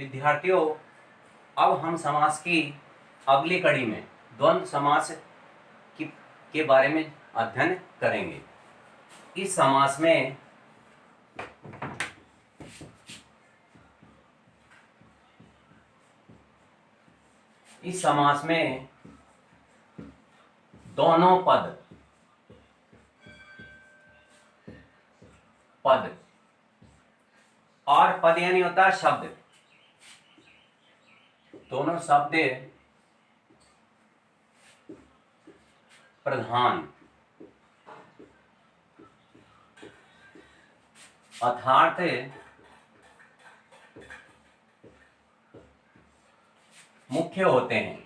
विद्यार्थियों, अब हम समास की अगली कड़ी में द्वंद्व समास की के बारे में अध्ययन करेंगे। इस समास में दोनों पद और पद यानी होता है शब्द, दोनों शब्द प्रधान अर्थात मुख्य होते हैं।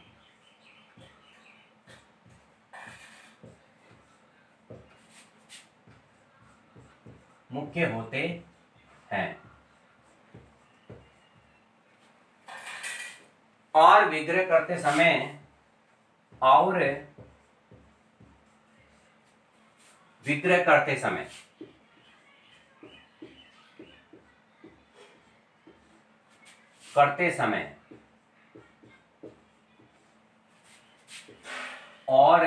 और विग्रह करते समय और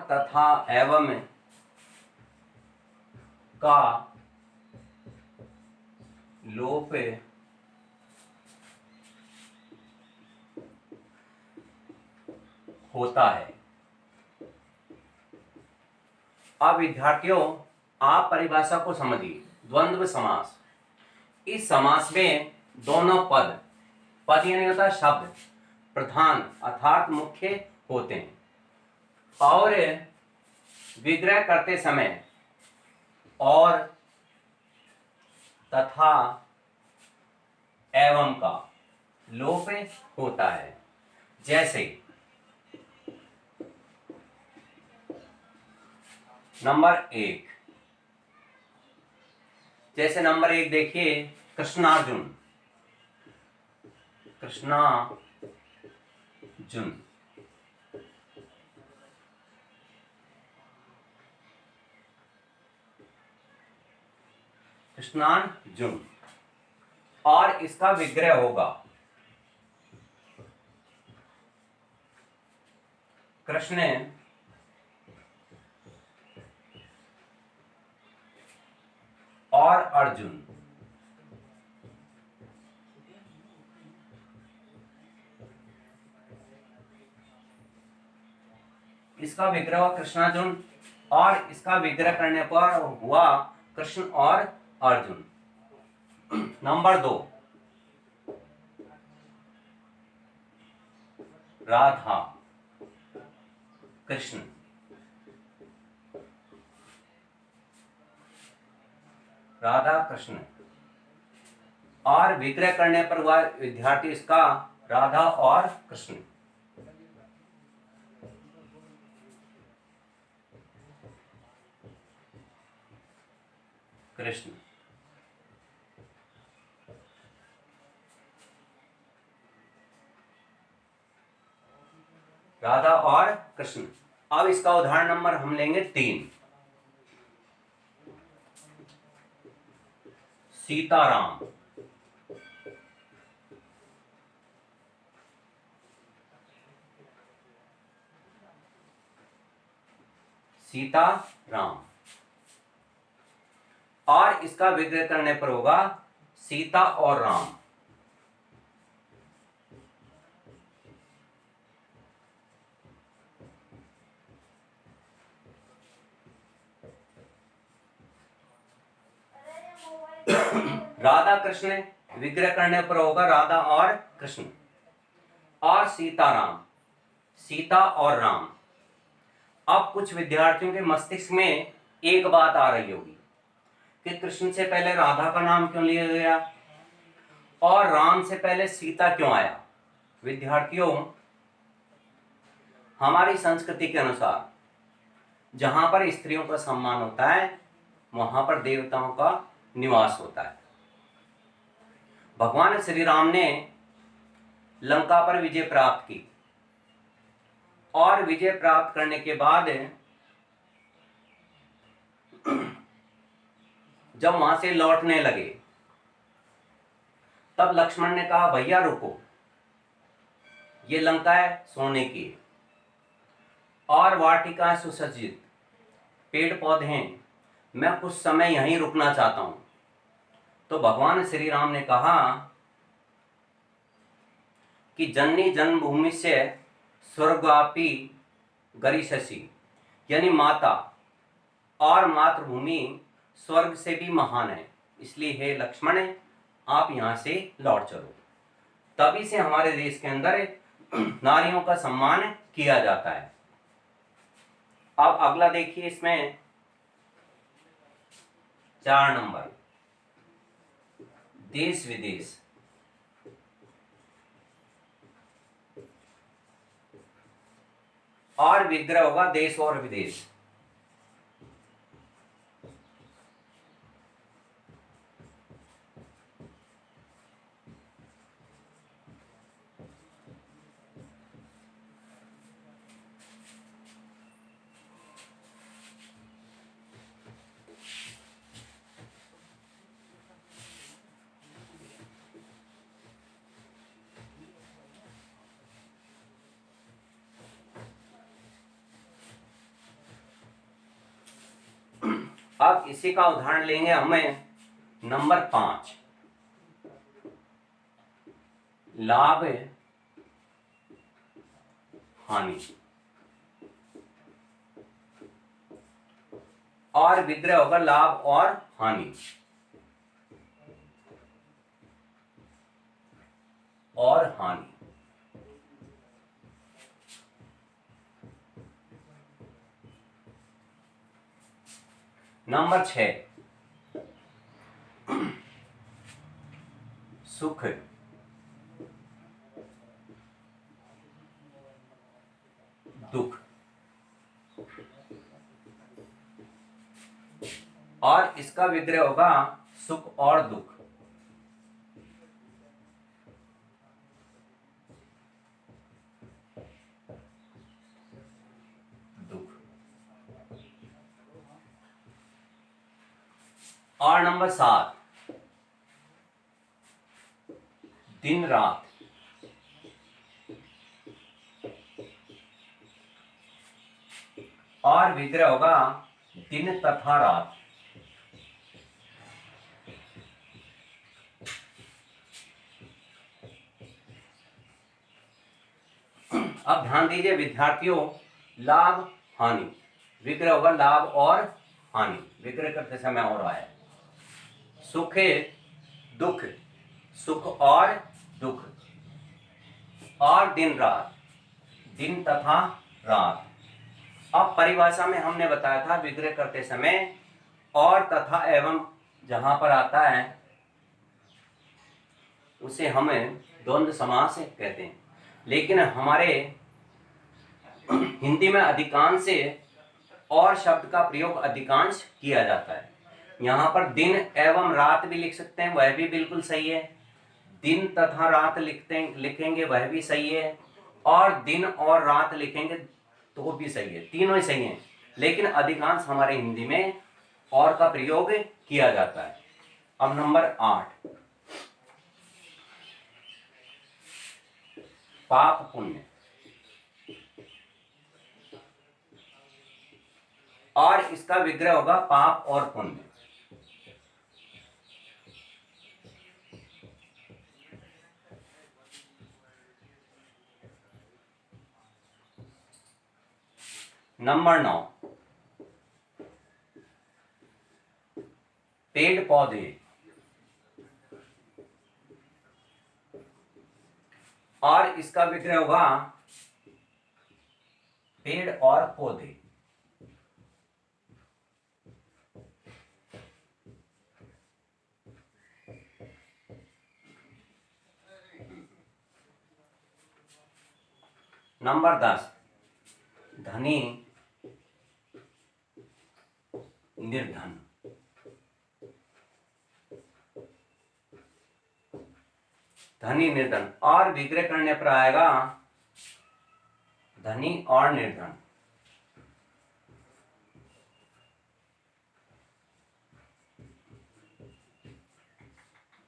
तथा एवं का लोप होता है। अब विद्यार्थियों, आप परिभाषा को समझिए। द्वंद्व समास, इस समास में दोनों पद यानी होता है शब्द प्रधान अर्थात मुख्य होते हैं और विग्रह करते समय और तथा एवं का लोप होता है। जैसे नंबर एक देखिए, कृष्णार्जुन। कृष्णार्जुन और इसका विग्रह होगा कृष्ण और अर्जुन। इसका विग्रह कृष्णार्जुन और इसका विग्रह करने पर हुआ कृष्ण और अर्जुन। नंबर दो, राधा कृष्ण। और विग्रह करने पर हुआ विद्यार्थी इसका राधा और कृष्ण। राधा और कृष्ण। अब इसका उदाहरण नंबर हम लेंगे 3। सीताराम। और इसका विग्रह करने पर होगा सीता और राम। राधा कृष्ण विग्रह करने पर होगा राधा और कृष्ण। और सीताराम, सीता और राम। अब कुछ विद्यार्थियों के मस्तिष्क में एक बात आ रही होगी कि कृष्ण से पहले राधा का नाम क्यों लिया गया और राम से पहले सीता क्यों आया। विद्यार्थियों, हमारी संस्कृति के अनुसार जहां पर स्त्रियों का सम्मान होता है वहां पर देवताओं का निवास होता है। भगवान श्री राम ने लंका पर विजय प्राप्त की और विजय प्राप्त करने के बाद जब वहां से लौटने लगे तब लक्ष्मण ने कहा भैया रुको, ये लंका है सोने की और वाटिका सुसज्जित, पेड़ पौधे हैं, मैं कुछ समय यहीं रुकना चाहता हूं। तो भगवान श्री राम ने कहा कि जननी जन्मभूमि से स्वर्गापि गरिष्यसि, यानी माता और मातृभूमि स्वर्ग से भी महान है, इसलिए हे लक्ष्मण आप यहां से लौट चलो। तभी से हमारे देश के अंदर नारियों का सम्मान किया जाता है। अब अगला देखिए, इसमें 4 नंबर, देश विदेश। और विग्रह होगा देश और विदेश। अब इसी का उदाहरण लेंगे हमें नंबर 5, लाभ हानि। और विग्रह होगा लाभ और हानि। और हानि। नंबर 6, सुख दुख। और इसका विग्रह होगा सुख और दुख। दुख। और नंबर 7, दिन रात। और विग्रह होगा दिन तथा रात। अब ध्यान दीजिए विद्यार्थियों, लाभ हानि, विग्रह होगा लाभ और हानि, विग्रह करते समय और आया। सुख दुख, सुख और दुख। और दिन रात, दिन तथा रात। अब परिभाषा में हमने बताया था विग्रह करते समय और तथा एवं जहां पर आता है उसे हमें द्वंद्व समास कहते हैं, लेकिन हमारे हिंदी में अधिकांश से और शब्द का प्रयोग अधिकांश किया जाता है। यहाँ पर दिन एवं रात भी लिख सकते हैं, वह भी बिल्कुल सही है। दिन तथा रात लिखेंगे वह भी सही है, और दिन और रात लिखेंगे तो भी सही है, तीनों ही सही हैं। लेकिन अधिकांश हमारे हिंदी में और का प्रयोग किया जाता है। अब नंबर 8, पाप पुण्य। और इसका विग्रह होगा पाप और पुण्य। नंबर 9, पेड़ पौधे। और इसका विग्रह होगा पेड़ और पौधे। नंबर 10, धनी निर्धन। धनी निर्धन, और विग्रह करने पर आएगा धनी और निर्धन।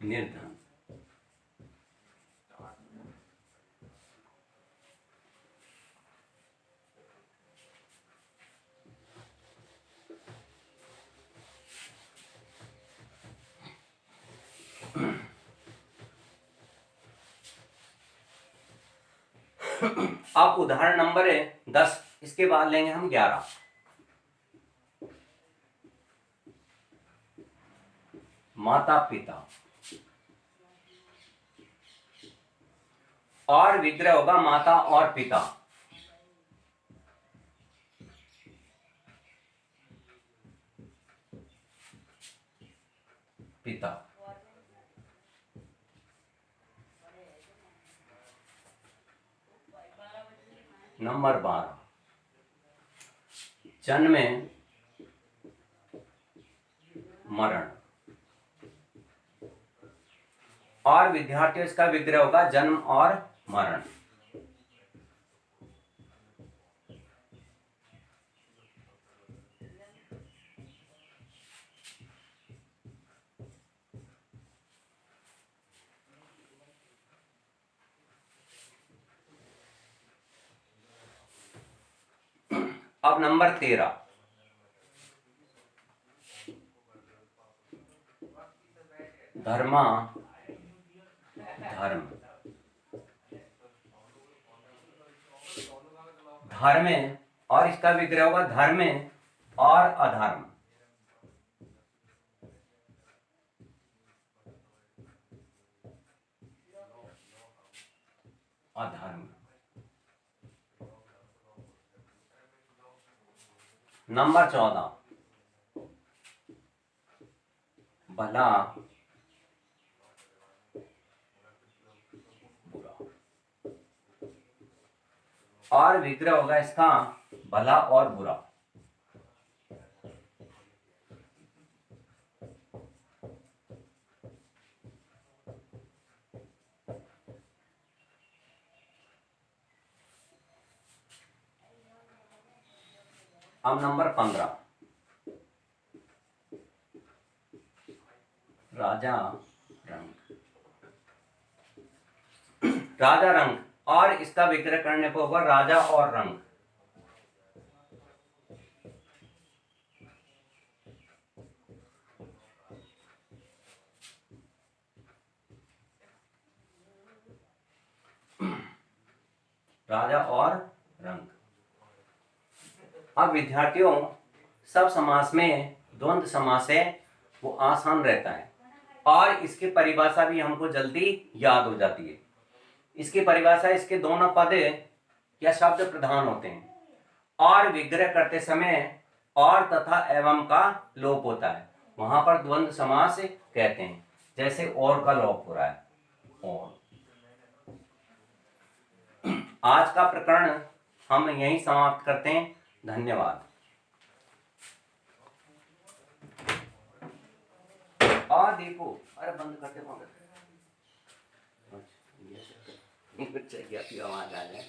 निर्धन। अब उदाहरण नंबर 10, इसके बाद लेंगे हम 11। माता पिता, और विग्रह होगा माता और पिता। पिता। नंबर 12, जन्म मरण, और विद्यार्थियों इसका विग्रह होगा जन्म और मरण। अब नंबर 13, धर्मा धर्म, धर्म, और इसका विग्रह होगा धर्म और अधर्म। अधर्म। नंबर 14, भला बुरा, और विग्रह होगा इसका भला और बुरा। अब नंबर 15, राजा रंग, राजा रंग, और इसका विग्रह करने पर होगा राजा और रंग। राजा और रंग। अब विद्यार्थियों, सब समास में द्वंद्व समास है वो आसान रहता है, और इसकी परिभाषा भी हमको जल्दी याद हो जाती है। इसकी परिभाषा, इसके दोनों पद या शब्द प्रधान होते हैं, और विग्रह करते समय और तथा एवं का लोप होता है, वहां पर द्वंद्व समास कहते हैं। जैसे और का लोप हो रहा है, और। आज का प्रकरण हम यहीं समाप्त करते हैं। धन्यवाद। देखो, अरे बंद करते, कुछ चाहिए, आवाज आ जाए।